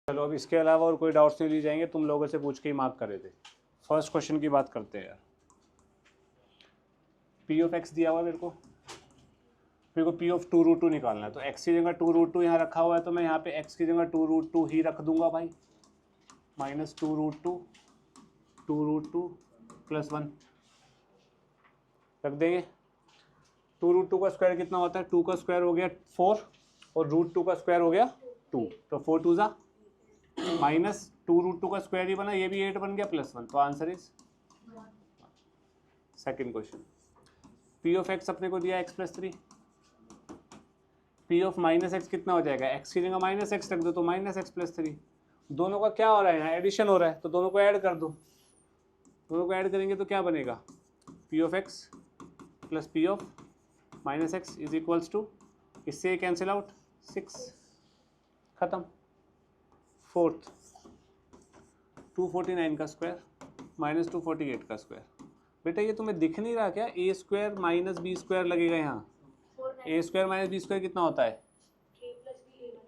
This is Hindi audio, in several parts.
चलो अब इसके अलावा और कोई डाउट्स नहीं ली जाएंगे, तुम लोगों से पूछ के ही मार्क करे थे। फर्स्ट क्वेश्चन की बात करते हैं यार। पी ऑफ एक्स दिया हुआ मेरे को पी ऑफ 2√2 निकालना है, तो एक्स की जगह 2√2 यहाँ रखा हुआ है, तो मैं यहाँ पे एक्स की जगह 2√2 ही रख दूंगा भाई, माइनस 2√2 प्लस 1 रख देंगे। 2√2 का स्क्वायर कितना होता है, 2 का स्क्वायर हो गया 4 और √2 का स्क्वायर हो गया 2, तो 4 2 ज़ा माइनस 2√2 का स्क्वायर ही बना, ये भी 8 बन गया प्लस 1, तो answer is second question. P of x अपने को दिया x plus 3, P of minus x कितना हो जाएगा, x की जगह माइनस एक्स रख दो तो माइनस एक्स प्लस 3। दोनों का क्या हो रहा है यहाँ, एडिशन हो रहा है, तो दोनों को ऐड कर दो। दोनों को ऐड करेंगे तो क्या बनेगा, P of X plus P of minus X is equals to, इससे कैंसिल आउट 6, खत्म। फोर्थ 249 का स्क्वायर माइनस 248 का स्क्वायर। बेटा ये तुम्हें दिख नहीं रहा क्या, ए स्क्वायर माइनस बी स्क्वायर लगेगा यहाँ, ए स्क्वायर माइनस बी स्क्वायर कितना होता है,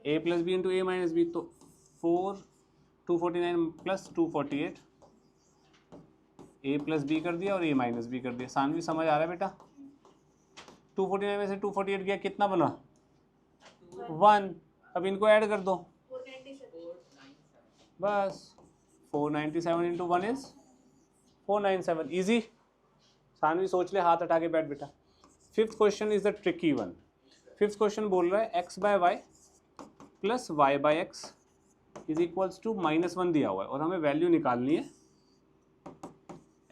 ए प्लस बी इंटू ए माइनस बी, तो 249 प्लस 248, ए प्लस बी कर दिया और ए माइनस बी कर दिया। सानवी समझ आ रहा है बेटा, 249 में से 248 गया, कितना बना 1, अब इनको ऐड कर दो बस, 497 इंटू 1 इज 497, इजी। सानवी सोच ले, हाथ हटा के बैठ बेटा। Fifth question is the tricky one. Fifth question बोल रहा है x by Y plus Y by X is equals to -1 दिया हुआ है, और हमें वैल्यू निकालनी है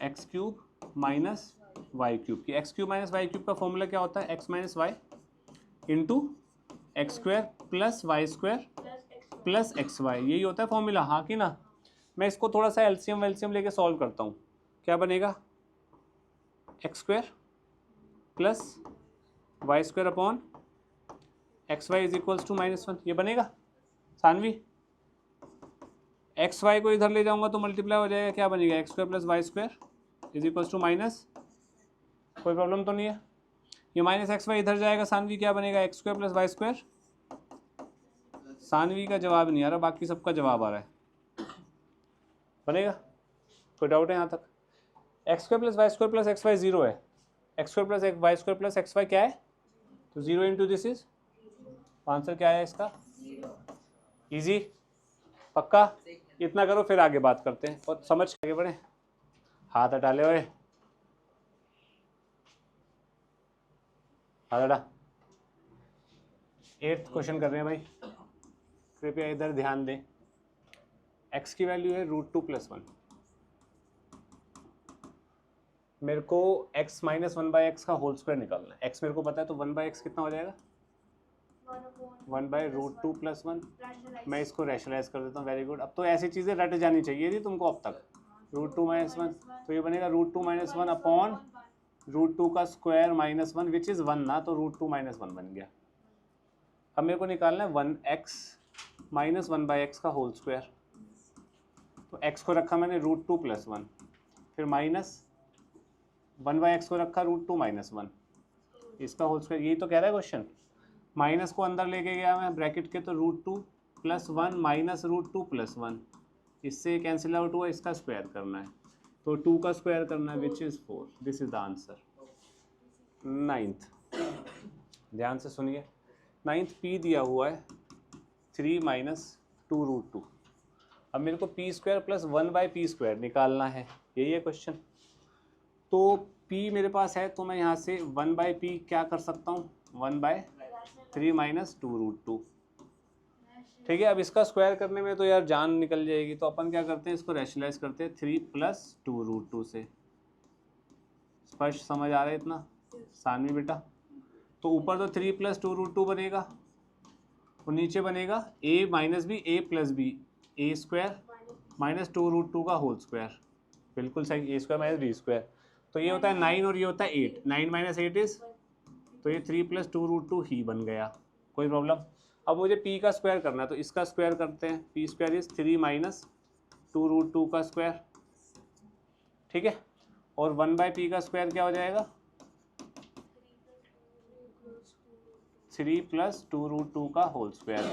X cube minus Y cube की। X cube minus Y cube का फॉर्मूला क्या होता है, X minus Y into X square plus Y square plus X Y, यही होता है फॉर्मूला, हाँ कि ना। मैं इसको थोड़ा सा एलसीएम वेलसीएम लेके सॉल्व करता हूँ। क्या बनेगा, X square plus Y square upon X Y is equals to -1, ये बनेगा सानवी। एक्स वाई को इधर ले जाऊंगा तो मल्टीप्लाई हो जाएगा, क्या बनेगा, X square plus Y square is equals to minus, कोई प्रॉब्लम तो नहीं है। ये माइनस एक्स वाई इधर जाएगा सानवी, क्या बनेगा, X square plus Y square. Sanvi का जवाब नहीं आ रहा, बाकी सबका जवाब आ रहा है, बनेगा, कोई डाउट है यहाँ तक। X square plus Y square plus X Y 0 है, X square plus Y square plus X Y क्या है, तो 0 इंटू दिस इज, आंसर क्या है इसका, इजी, पक्का। इतना करो फिर आगे बात करते हैं, और समझ के आगे बढ़े। हाथ हटा ले, ओए हाथ हटा। 8th क्वेश्चन कर रहे हैं भाई, कृपया इधर ध्यान दें। x की वैल्यू है √2 प्लस 1, मेरे को x माइनस 1/x का होल स्क्वायर निकालना है। x मेरे को पता है, तो 1/x कितना हो जाएगा, 1/√2 प्लस 1। मैं इसको रैशनलाइज कर देता हूँ, वेरी गुड। अब तो ऐसी चीज़ें रट जानी चाहिए थी तुमको अब तक। √2 माइनस 1, तो ये बनेगा √2 माइनस 1 अपॉन √2 का स्क्वायर माइनस 1 विच इज़ 1 ना, तो √2 माइनस 1 बन गया। अब मेरे को निकालना है 1x माइनस 1/x का होल स्क्वायर, तो x को रखा मैंने √2 प्लस 1, फिर माइनस 1/x को रखा √2 माइनस 1, इसका होल स्क्वायर, यही तो कह रहा है क्वेश्चन। माइनस को अंदर लेके गया मैं ब्रैकेट के, तो √2 प्लस 1 माइनस √2 प्लस 1, इससे कैंसिल आउट हुआ, इसका स्क्वायर करना है, तो 2 का स्क्वायर करना है which is 4, this is the answer. 9th, ध्यान से सुनिए, 9th p दिया हुआ है 3 माइनस 2√2। अब मेरे को P square plus 1/p square निकालना है, यही है क्वेश्चन। तो p मेरे पास है, तो मैं यहाँ से 1/p क्या कर सकता हूँ, 1/3 माइनस 2√2, ठीक है। अब इसका स्क्वायर करने में तो यार जान निकल जाएगी, तो अपन क्या करते हैं, इसको रैशनलाइज करते हैं 3 प्लस 2√2 से। स्पष्ट समझ आ रहा है इतना सानवी बेटा। तो ऊपर तो 3 प्लस 2√2 बनेगा, और नीचे बनेगा a minus B A plus B, A square minus 2√2 का होल स्क्वायर, बिल्कुल सही, A square minus B square. तो ये होता है 9 और ये होता है 8, 9 माइनस 8 इज, तो ये 3 प्लस 2√2 ही बन गया, कोई प्रॉब्लम। अब मुझे p का स्क्वायर करना है, तो इसका स्क्वायर करते हैं, p स्क्वायर इज 3 माइनस 2√2 का स्क्वायर, ठीक है। और 1/p का स्क्वायर क्या हो जाएगा, 3 प्लस 2√2 का होल स्क्वायर,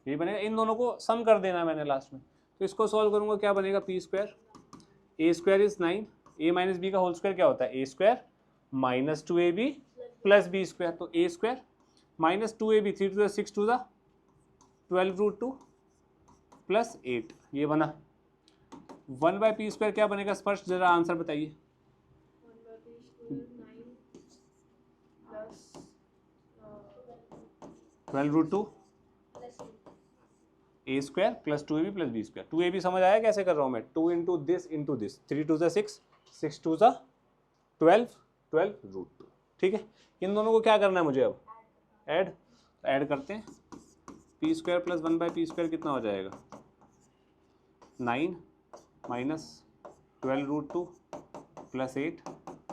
ये बनेगा, इन दोनों को सम कर देना मैंने लास्ट में। तो इसको सॉल्व करूंगा, क्या बनेगा, P square A square is 9, A minus B का होल स्क्वायर क्या होता है, A square minus 2ab plus B square. तो A square minus 2ab, 3 to the 6 to the 12√2 plus 8, ये बना। 1/p स्क्वायर क्या बनेगा स्पष्ट, जरा आंसर बताइए। 12√2 A square plus 2ab plus B square. 2ab समझ आया कैसे कर रहा हूँ मैं, 2 into this 3 to the 6, 6 to the 12, 12√2। ठीक है, इन दोनों को क्या करना है मुझे अब, ऐड करते हैं। P square plus 1/p square कितना हो जाएगा, 9 minus 12√2 plus 8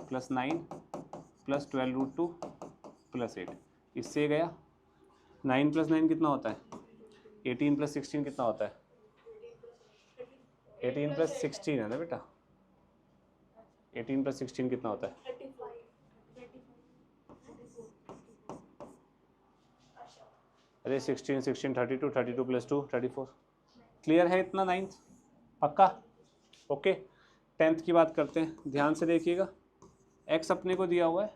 plus 9 plus 12√2 plus 8, इससे गया 9 प्लस 9 कितना होता है, 18 प्लस 16 कितना होता है, 18 प्लस 16 है ना बेटा, 18 प्लस 16 कितना होता है, अरे 16 16 32, 32 प्लस 2 34। क्लियर है इतना, 9th पक्का, ओके। 10th की बात करते हैं, ध्यान से देखिएगा। x अपने को दिया हुआ है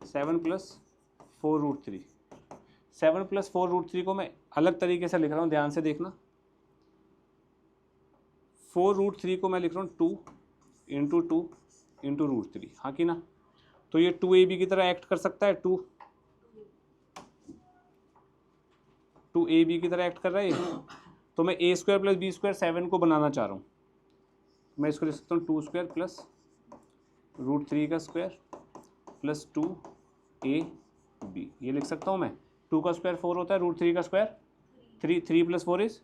7 प्लस 4√3, 7 प्लस 4√3 को मैं अलग तरीके से लिख रहा हूँ, ध्यान से देखना। 4√3 को मैं लिख रहा हूँ 2 इंटू 2 इंटू √3, हाँ कि ना। तो ये 2ab की तरह एक्ट कर सकता है, 2ab की तरह एक्ट कर रहा है। तो मैं a square plus B square 7 को बनाना चाह रहा हूँ, मैं इसको लिख सकता हूँ 2 स्क्वायर प्लस √3 का स्क्वायर प्लस 2ab, ये लिख सकता हूँ मैं। 2 का स्क्वायर 4 होता है, √3 का स्क्वायर 3, 3 प्लस 4 इज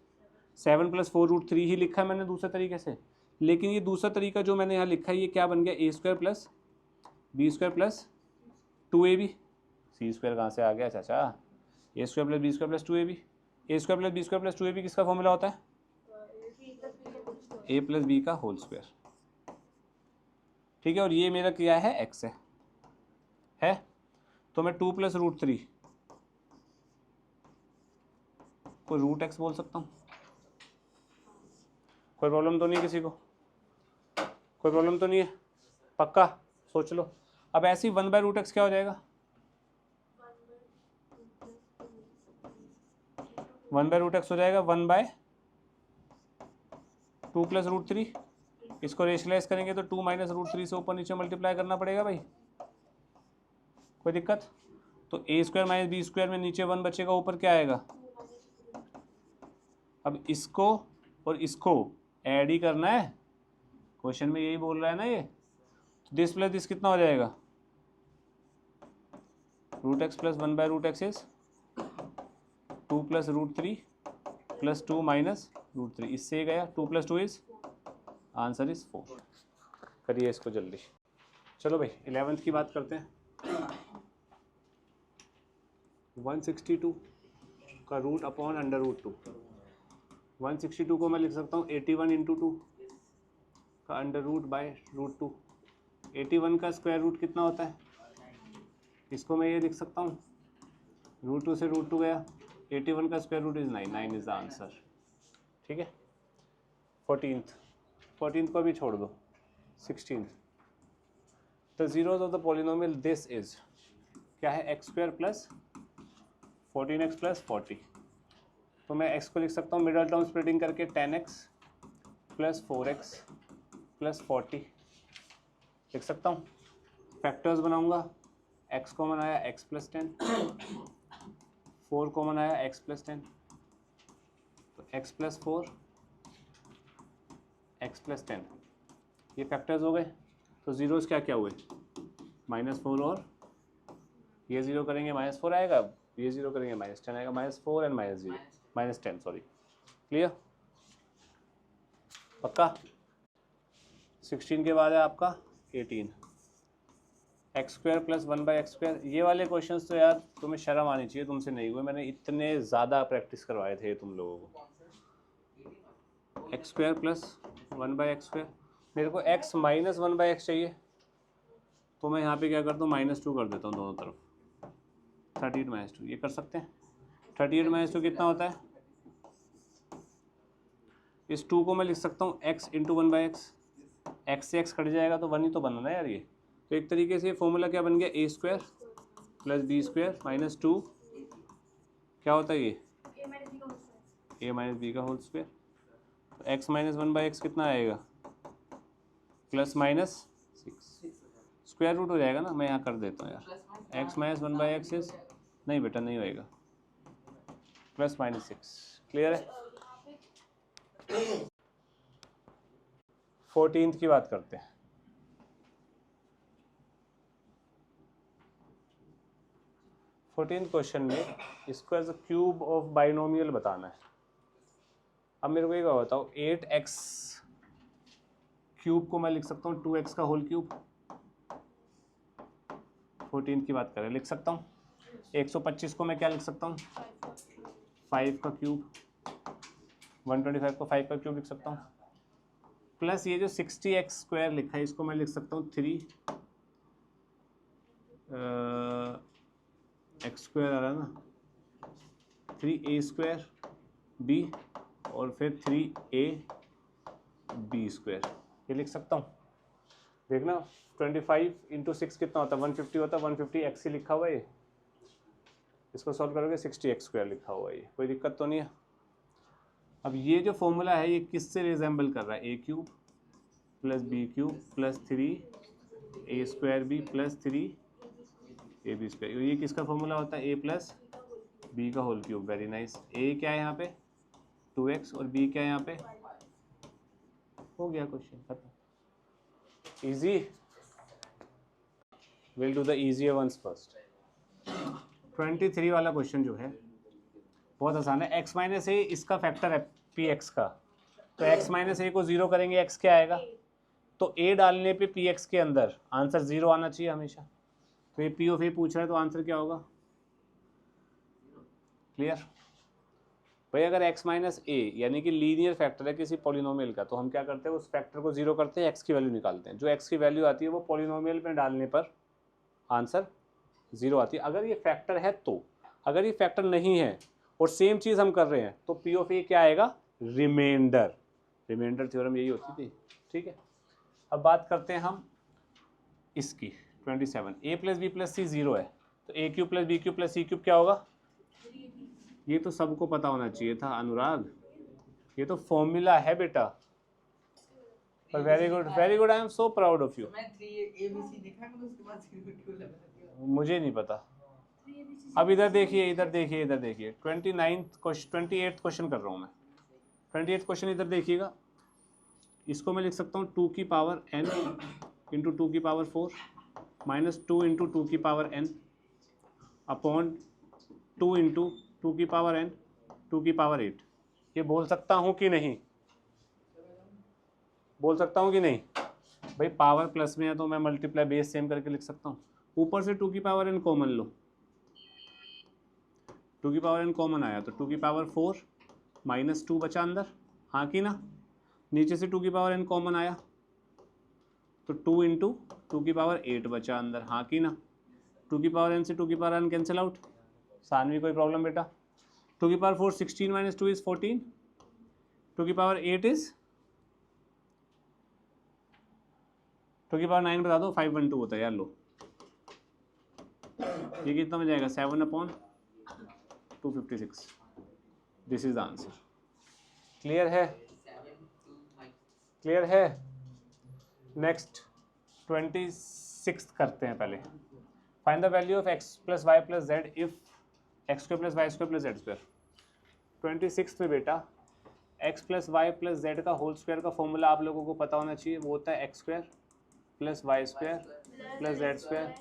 7 प्लस 4√3 ही लिखा है मैंने दूसरे तरीके से। लेकिन ये दूसरा तरीका जो मैंने यहाँ लिखा है ये क्या बन गया, a square plus B square plus 2ab, C square कहाँ से आ गया चाचा, a square plus B square plus 2ab। a square plus B square plus 2ab किसका फॉर्मूला होता है, a प्लस बी का होल स्क्वायर। ठीक है, और ये मेरा क्या है, x है। तो मैं 2 प्लस √3 को √x बोल सकता हूँ, कोई प्रॉब्लम तो नहीं है किसी को, कोई प्रॉब्लम तो नहीं है, पक्का सोच लो। अब ऐसे ही 1/√x क्या हो जाएगा, 1/√x हो जाएगा 1/2 प्लस √3। इसको रेशनलाइज करेंगे तो 2 माइनस √3 से ऊपर नीचे मल्टीप्लाई करना पड़ेगा भाई, कोई दिक्कत। तो a square minus B square में नीचे 1 बचेगा, ऊपर क्या आएगा। अब इसको और इसको ऐड ही करना है, क्वेश्चन में यही बोल रहा है ना ये। तो दिस प्लस दिस कितना हो जाएगा, √x plus 1/√x is 2 plus √3 plus 2 minus √3, इससे गया 2 प्लस 2 इज, आंसर इज 4। करिए इसको जल्दी। चलो भाई 11th की बात करते हैं। 162 का रूट अपॉन √2, 162 को मैं लिख सकता हूँ 81 इंटू 2 का √2। 81 का स्क्वायर रूट कितना होता है, इसको मैं ये लिख सकता हूँ, √2 से √2 गया, 81 का square root is 9, 9 is the answer. ठीक है, 14th को भी छोड़ दो, 16th, the zeros of the polynomial this is क्या है, x square plus 14x plus 40। तो मैं x को लिख सकता हूँ मिडल टर्म स्प्लिटिंग करके 10x प्लस 4x प्लस 40 लिख सकता हूँ। फैक्टर्स बनाऊंगा, x कॉमन आया x प्लस 10, 4 कॉमन आया x प्लस 10, तो x प्लस 4 x प्लस 10, ये फैक्टर्स हो गए। तो जीरोस क्या क्या हुए, -4 और ये जीरो करेंगे -4 आएगा, ये जीरो करेंगे -10 आएगा, -4 एंड -10 सॉरी। क्लियर, पक्का। 16 के बाद है आपका 18, x square plus 1/x square. ये वाले क्वेश्चंस तो यार तुम्हें शर्म आनी चाहिए, तुमसे नहीं हुए, मैंने इतने ज़्यादा प्रैक्टिस करवाए थे तुम लोगों को। X square plus 1/x square, मेरे को x माइनस 1/x चाहिए, तो मैं यहाँ पे क्या करता हूँ, -2 कर देता हूँ दोनों तरफ, 38 - 2, ये कर सकते हैं। 38 - 2 कितना होता है, इस 2 को मैं लिख सकता हूँ x इंटू 1/x, x से x कट जाएगा तो 1 ही तो बना ना यार ये। तो एक तरीके से फॉर्मूला क्या बन गया, a square plus B square minus 2 क्या होता है ये, a माइनस बी का होल स्क्वायर। तो x माइनस 1/x कितना आएगा, प्लस माइनस 6, स्क्वायर रूट हो जाएगा ना, मैं यहाँ कर देता हूँ यार, x माइनस 1/x इज, नहीं बेटा नहीं होएगा, प्लस माइनस 6। क्लियर है। 14th की बात करते हैं। 14th क्वेश्चन में इसको as a cube of binomial बताना है। अब मेरे को ये बताओ, 8x क्यूब को मैं लिख सकता हूँ 2x का होल क्यूब। 14th की बात करें, लिख सकता हूँ। 125 को मैं क्या लिख सकता हूँ, 5 का क्यूब। 125 को 5 का क्यूब लिख सकता हूँ। प्लस ये जो 60x स्क्वायर लिखा है इसको मैं लिख सकता हूँ 3 एक्स स्क्वायर आ रहा है ना, 3a स्क्वायर b और फिर 3a b स्क्वायर, ये लिख सकता हूँ। देखना 25 इंटू 6 कितना होता है, 150 होता है। 150 x ही लिखा हुआ है ये, इसको सॉल्व करोगे 60x स्क्वायर लिखा हुआ है ये, कोई दिक्कत तो नहीं है। अब ये जो फॉर्मूला है ये किससे रिजेंबल कर रहा है, a cube plus B cube plus 3a square B plus 3ab square. ये किसका फॉर्मूला होता है, a प्लस बी का whole cube. Very nice. a क्या है यहाँ पे 2x और b क्या है यहाँ पे, हो गया क्वेश्चन खत्म। Easy, will do the easier ones first. 23 वाला क्वेश्चन जो है बहुत आसान है। x माइनस ए इसका फैक्टर है पी एक्स का, तो x माइनस ए को 0 करेंगे x क्या आएगा, तो a डालने पे पी एक्स के अंदर आंसर 0 आना चाहिए हमेशा। तो ये पी ऑफ ए पूछ रहा है तो आंसर क्या होगा, क्लियर भाई। अगर x माइनस ए यानी कि लीनियर फैक्टर है किसी पॉलिनोमियल का, तो हम क्या करते हैं, उस फैक्टर को 0 करते हैं, x की वैल्यू निकालते हैं। जो x की वैल्यू आती है वो पॉलिनोमियल में डालने पर आंसर 0 आती है, अगर ये फैक्टर है तो। अगर ये फैक्टर नहीं है और सेम चीज़ हम कर रहे हैं तो पी ऑफ ए क्या आएगा, रिमाइंडर। रिमाइंडर थ्योरम यही होती थी, ठीक है। अब बात करते हैं हम इसकी 27, a plus B plus C 0 है, तो a cube plus B cube plus C cube क्या होगा, ये तो सबको पता होना चाहिए था अनुराग, ये तो फॉर्मूला है बेटा। पर very good very good, I am so proud of you. मुझे नहीं पता। अब इधर देखिए इधर देखिए इधर देखिए, 29th क्वेश्चन 28th क्वेश्चन कर रहा हूँ मैं। 28th क्वेश्चन इधर देखिएगा, इसको मैं लिख सकता हूँ 2 की पावर n इंटू 2 की पावर 4 माइनस 2 इंटू 2 की पावर n अपॉन 2 इंटू 2 की पावर n 2 की पावर 8। ये बोल सकता हूँ कि नहीं, बोल सकता हूँ कि नहीं भाई, पावर प्लस में है तो मैं मल्टीप्लाई बेस सेम करके लिख सकता हूँ। ऊपर से 2 की पावर n कॉमन लो, 2 की पावर n कॉमन आया तो 2 की पावर 4 माइनस 2 बचा अंदर, हाँ कि ना। नीचे से 2 की पावर n कॉमन आया तो 2 इंटू 2 की पावर 8 बचा अंदर, हाँ कि ना। 2 की पावर n से 2 की power n cancel out. Sanvi कोई प्रॉब्लम बेटा, 2 की पावर 4 16 माइनस 2 इज 14, 2 की पावर 8 इज 2 की पावर 9 बता दो, 512 होता है यार। लो ये कितना हो जाएगा, 7 upon 256। This is the answer. Clear है, क्लियर है। नेक्स्ट 26 करते हैं पहले। Find the value of x plus Y plus Z if X square plus Y square plus Z square. 26 में बेटा x plus Y plus Z का होल स्क्वायर का फॉर्मूला आप लोगों को पता होना चाहिए, वो होता है X square plus Y square plus Z square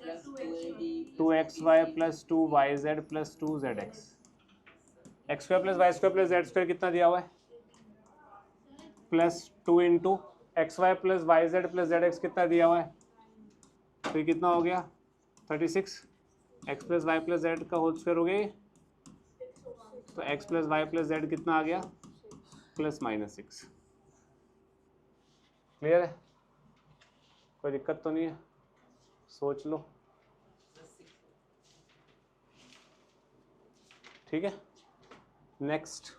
2xy plus 2yz plus 2zx। X square plus Y square plus Z square कितना दिया हुआ है, plus 2 into X Y plus Y Z plus Z X कितना दिया हुआ है, तो ये कितना हो गया 36। X plus Y plus Z का होल स्क्वायर हो गया, तो X plus Y plus Z कितना आ गया, प्लस माइनस 6। क्लियर है, कोई दिक्कत तो नहीं है, सोच लो, ठीक है। नेक्स्ट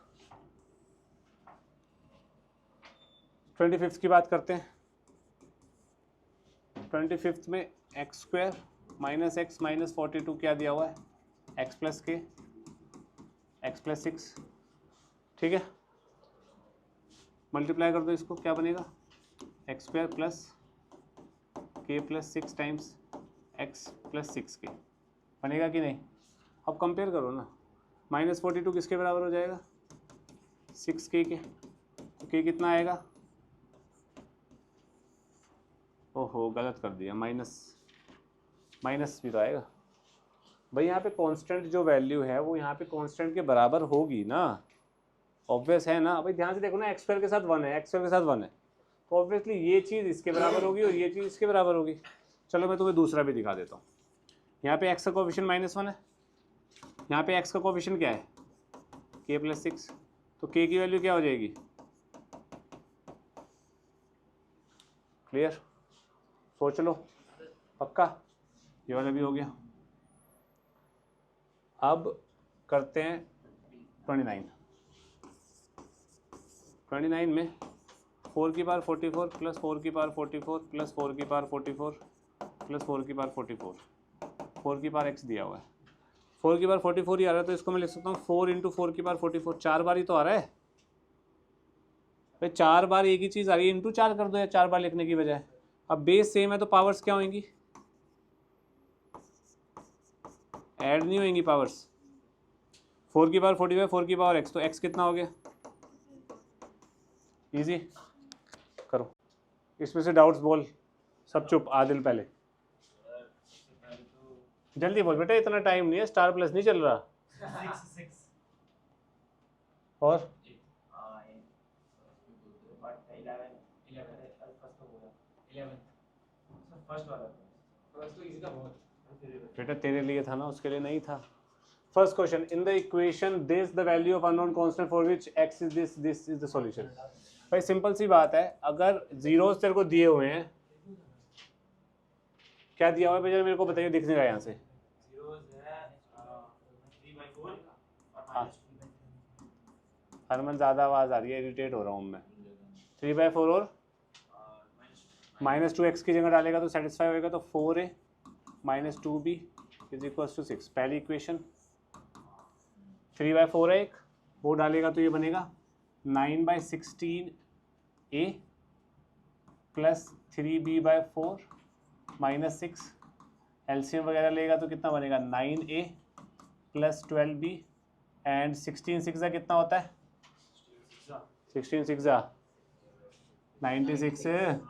25 की बात करते हैं। 25 में x square minus x minus 42 क्या दिया हुआ है, एक्स प्लस के एक्स प्लस 6, ठीक है। मल्टीप्लाई कर दो इसको, क्या बनेगा, एक्स स्क्वायर प्लस के प्लस 6 टाइम्स एक्स प्लस 6 के, बनेगा कि नहीं। अब कंपेयर करो ना, माइनस 42 किसके बराबर हो जाएगा, 6k के, तो k कितना आएगा, ओहो गलत कर दिया, माइनस भी तो आएगा भाई। यहाँ पे कांस्टेंट जो वैल्यू है वो यहाँ पे कांस्टेंट के बराबर होगी ना, ऑब्वियस है ना भाई। ध्यान से देखो ना, एक्स स्क्वायर के साथ 1 है, एक्स स्क्वायर के साथ 1 है, तो ऑब्वियसली ये चीज़ इसके बराबर होगी और ये चीज़ इसके बराबर होगी। चलो मैं तुम्हें दूसरा भी दिखा देता हूँ। यहाँ पे एक्स का कोफिशिएंट -1 है, यहाँ पे एक्स का कोफिशिएंट क्या है, k प्लस 6, तो k की वैल्यू क्या हो जाएगी, क्लियर, सोच लो, पक्का, ये वाला भी हो गया। अब करते हैं 29 में 4 की पावर 44 प्लस 4 की पावर 44 प्लस 4 की पावर 44 प्लस 4 की पावर 44, 4 की पावर x दिया हुआ है, 4 की पावर 44 ही आ रहा है, तो इसको मैं लिख सकता हूँ 4 इंटू 4 की पावर 44, 4 बार ही तो आ रहा है भाई, 4 बार एक ही चीज़ आ रही है, इंटू 4 कर दो या 4 बार लिखने की बजाय। अब बेस सेम है तो पावर्स क्या होंगी, ऐड नहीं होंगी पावर्स। 4 की पावर 45, 4 की पावर x, तो x कितना हो गया, इजी करो। इसमें से डाउट्स बोल, सब चुप, आदिल पहले जल्दी बोल बेटा, इतना टाइम नहीं है, स्टार प्लस नहीं चल रहा। 6 और बेटा तेरे लिए था ना, उसके लिए नहीं था। First question, in the equation this the value of unknown constant for which x is this is the solution. भाई सिंपल सी बात है, अगर जीरोस तेरे को दिए हुए हैं, क्या दिया हुआ है भैया मेरे को बताइए, दिखने का यहाँ से। हाँ हरमन ज़्यादा आवाज़ आ रही है, इरिटेट हो रहा हूँ मैं। 3/4 और -2x की जगह डालेगा तो सेटिस्फाई होएगा, तो 4a minus 2b is equal to 6, पहली इक्वेशन। 3/4 है एक, वो डालेगा तो ये बनेगा 9/16a plus 3b/4 minus 6, LCM वगैरह लेगा तो कितना बनेगा, 9a प्लस 12b एंड 16 6 कितना होता है, 16 6 96 है।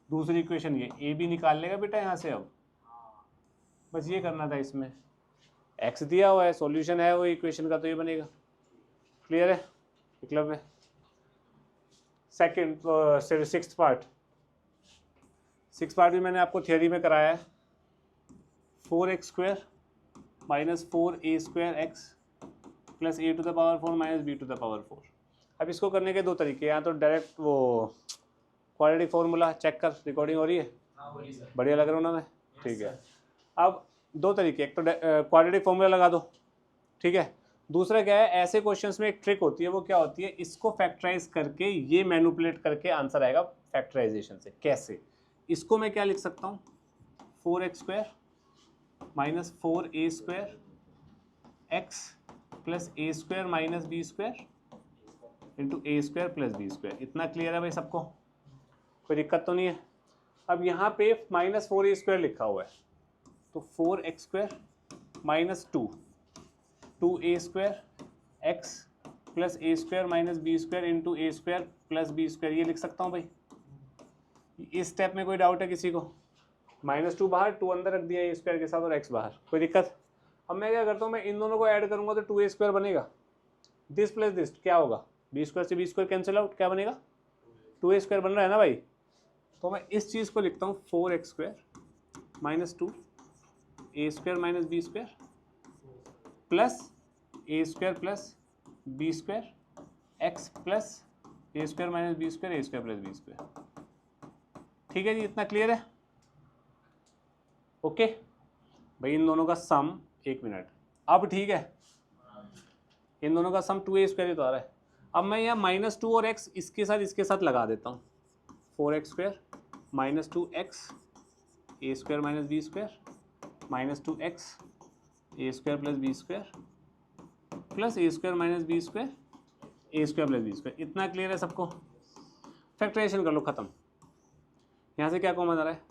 दूसरी इक्वेशन ये ए बी निकाल लेगा बेटा यहाँ से। अब बस ये करना था, इसमें एक्स दिया हुआ है, सॉल्यूशन है वो इक्वेशन का, तो ये बनेगा। क्लियर है एकलव्य। सेकंड सिक्स्थ पार्ट भी मैंने आपको थियोरी में कराया है। 4x² minus 4a² x plus a to the power 4 minus b to the power 4। अब इसको करने के दो तरीके, या तो डायरेक्ट वो क्वाड्रेटिक फॉर्मूला चेक कर, रिकॉर्डिंग हो रही है, बढ़िया लग रहा हूँ ना मैं, ठीक है। अब दो तरीके, एक तो क्वाड्रेटिक फॉर्मूला लगा दो, ठीक है। दूसरा क्या है, ऐसे क्वेश्चंस में एक ट्रिक होती है, वो क्या होती है, इसको फैक्टराइज करके ये मैनिपुलेट करके आंसर आएगा फैक्टराइजेशन से। कैसे, इसको मैं क्या लिख सकता हूँ, 4x² minus 4a² x plus a² minus b² into a² plus b²। इतना क्लियर है भाई सबको, कोई दिक्कत तो नहीं है। अब यहाँ पे माइनस 4a² लिखा हुआ है, तो 4x² minus 2a² x plus a² minus b² into a² plus b², ये लिख सकता हूँ भाई। इस स्टेप में कोई डाउट है किसी को, -2 बाहर, 2 अंदर रख दिया a² के साथ और x बाहर, कोई दिक्कत। अब मैं क्या करता हूँ, मैं इन दोनों को ऐड करूँगा तो 2a² बनेगा, दिस प्लस दिस क्या होगा, b² से b² कैंसिल आउट, क्या बनेगा, 2a² बन रहा है ना भाई। तो मैं इस चीज़ को लिखता हूँ 4x² minus 2a² minus b² plus a² plus b² x plus a² minus b² a² plus b²। ठीक है जी, इतना क्लियर है, ओके भाई। इन दोनों का सम, एक मिनट, अब ठीक है, इन दोनों का सम 2a² ही तो आ रहा है। अब मैं यहाँ -2 और x इसके साथ लगा देता हूँ, 4x² -2x a² minus b² -2x a² plus b² plus a² minus b² a² plus b²। इतना क्लियर है सबको? फैक्टराइजेशन कर लो, खत्म। यहाँ से क्या कॉमन आ रहा है?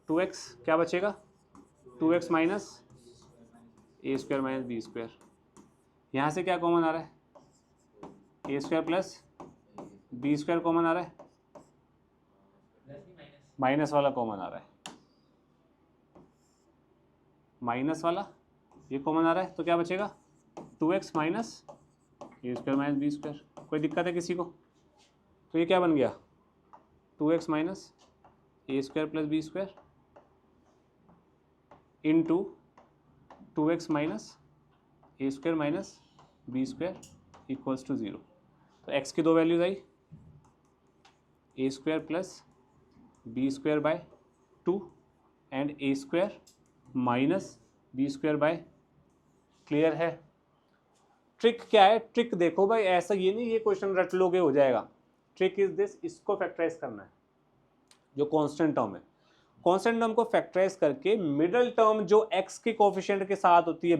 2x, क्या बचेगा? 2x minus a² minus b²। यहाँ से क्या कॉमन आ रहा है? a² प्लस b² कॉमन आ रहा है, माइनस वाला कॉमन आ रहा है, माइनस वाला ये कॉमन आ रहा है, तो क्या बचेगा? 2x minus a² minus b²। कोई दिक्कत है किसी को? तो ये क्या बन गया? 2x minus a² plus b² into 2x minus a² minus b² equals to 0। तो x की दो वैल्यूज आई, a² plus b² by 2 and a² minus b² by. Clear है? ट्रिक क्या है? ट्रिक देखो भाई, ऐसा ये नहीं ये क्वेश्चन रट लोगे हो जाएगा। ट्रिक इज दिस, इसको फैक्टराइज करना है, जो कांस्टेंट टर्म है, कांस्टेंट टर्म को फैक्टराइज करके मिडिल टर्म जो x के कोफिशिएंट के साथ होती है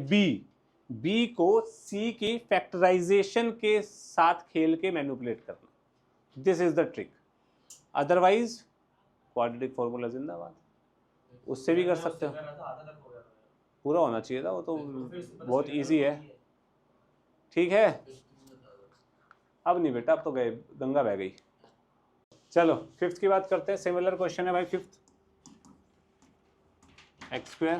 b को c की फैक्टराइजेशन के साथ खेल के मैनिपुलेट करना। This is the trick. Otherwise quadratic formula जिंदाबाद, उससे भी कर सकते हो। पूरा होना चाहिए था वो तो बहुत इजी है। ठीक है, अब नहीं बेटा, अब तो गए, गंगा बह गई। चलो फिफ्थ की बात करते हैं। सिमिलर क्वेश्चन है भाई fifth. x²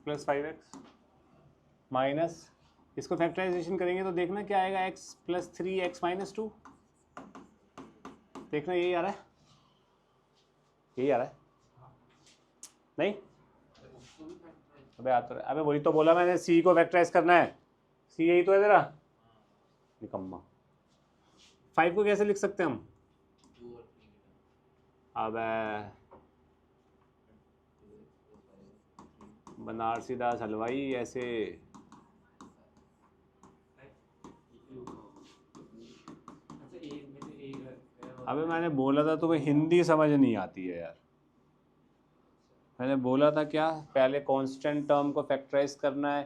plus 5x minus, इसको फैक्टराइजेशन करेंगे तो देखना क्या आएगा, x प्लस 3x माइनस 2। देखना यही आ रहा है, यही आ रहा है नहीं? अबे आता है, अबे वही तो बोला मैंने, c को फैक्टराइज करना है, c यही तो है तेरा निकम्मा। 5 को कैसे लिख सकते हैं हम? अबे बनारसी दास हलवाई ऐसे। अबे मैंने बोला था तुम्हें हिंदी समझ नहीं आती है यार। मैंने बोला था क्या, पहले कांस्टेंट टर्म को फैक्टराइज करना है,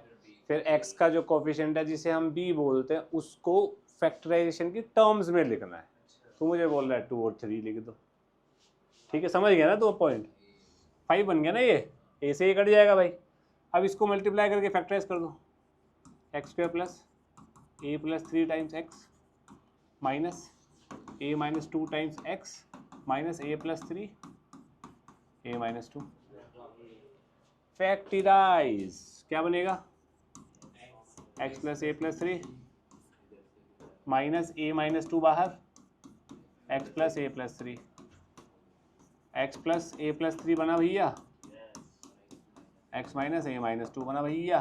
फिर x का जो कोफिशिएंट है जिसे हम b बोलते हैं उसको फैक्टराइजेशन की टर्म्स में लिखना है। तो मुझे बोल रहा है 2 और 3 लिख दो। ठीक है, समझ गया ना? 2 पॉइंट 5 बन गया ना, ये a से ये कट जाएगा भाई। अब इसको मल्टीप्लाई करके फैक्टराइज कर दो, x² plus a plus 3 times x minus a minus 2 times x minus a plus 3 a minus 2। Factorize क्या बनेगा? x plus a plus 3 minus a minus 2 बाहर, x plus a plus 3, x plus a plus 3 बना भैया, x माइनस a माइनस 2 बना भैया।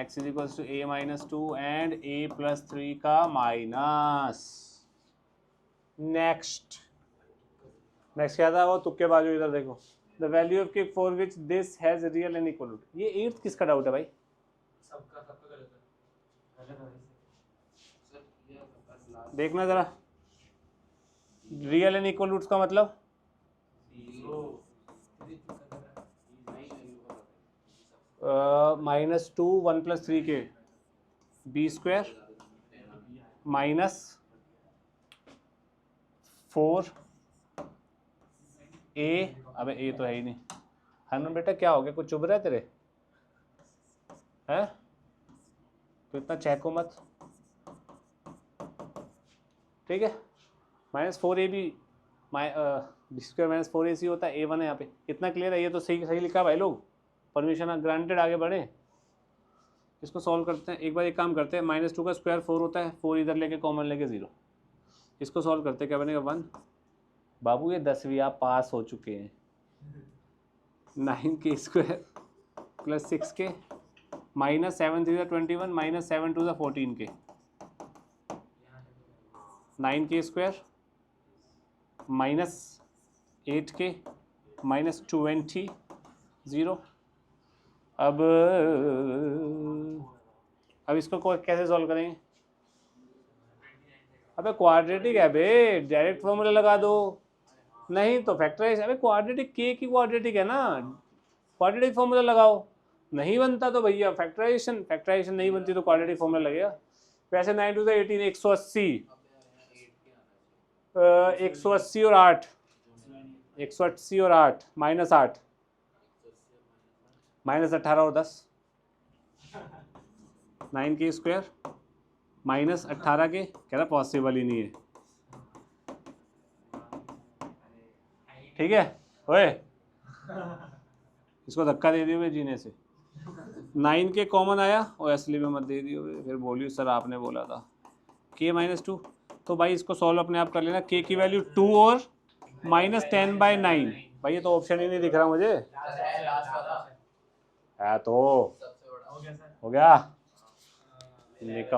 x is equals to a minus 2 and a plus 3 का माइनस। नेक्स्ट क्या था वो तुक्के बाजू, इधर देखो। The value of k for which this has real and equal root. ये 8th किसका डाउट है भाई? सबका देखना जरा, रियल एंड इक्वल रूट्स का मतलब -2 1 प्लस 3 के b² माइनस 4 a। अबे a तो है ही नहीं। हनुमान बेटा क्या हो गया, कुछ चुभ रहा है तेरे हैं? तो इतना चहको मत, ठीक है। -4ab b² माइनस 4ac होता है, a1 है यहाँ पे। इतना क्लियर है? ये तो सही सही लिखा भाई लोग, परमिशन ग्रांटेड। आगे बढ़े, इसको सॉल्व करते हैं। एक बार एक काम करते हैं, -2 का स्क्वायर 4 होता है, 4 इधर लेके कॉमन लेके 0। इसको सॉल्व करते हैं, क्या बनेगा 1। बाबू ये 10वीं आप पास हो चुके हैं। 9k² plus 6k minus 7 3 21 minus 7 2 14k 9k² minus 8k minus 20 0। अब अब इसको कैसे सॉल्व करेंगे? अबे क्वाड्रेटिक है बे, डायरेक्ट फॉर्मूला लगा दो, नहीं तो फैक्टराइज। अबे क्वाड्रेटिक के की क्वाड्रेटिक है ना, क्वाड्रेटिक फॉर्मूला लगाओ। नहीं बनता तो भैया फैक्टराइजेशन नहीं बनती तो क्वाड्रेटिक फॉर्मूला लगेगा। वैसे 9 टू द 18 180, 180 और 8, 180 और 8 माइनस 8 माइनस 18 और 10, 9 के स्क्वायर माइनस 18 के, कह रहा पॉसिबल ही नहीं है। ठीक है ओए, इसको धक्का दे दियो जीने से। 9 के कॉमन आया और असली में मत दे दियो, फिर बोलियो सर आपने बोला था। k माइनस 2, तो भाई इसको सॉल्व अपने आप कर लेना। k की वैल्यू 2 और माइनस 10/9। भाई ये तो ऑप्शन ही नहीं दिख रहा मुझे। है तो हो गया।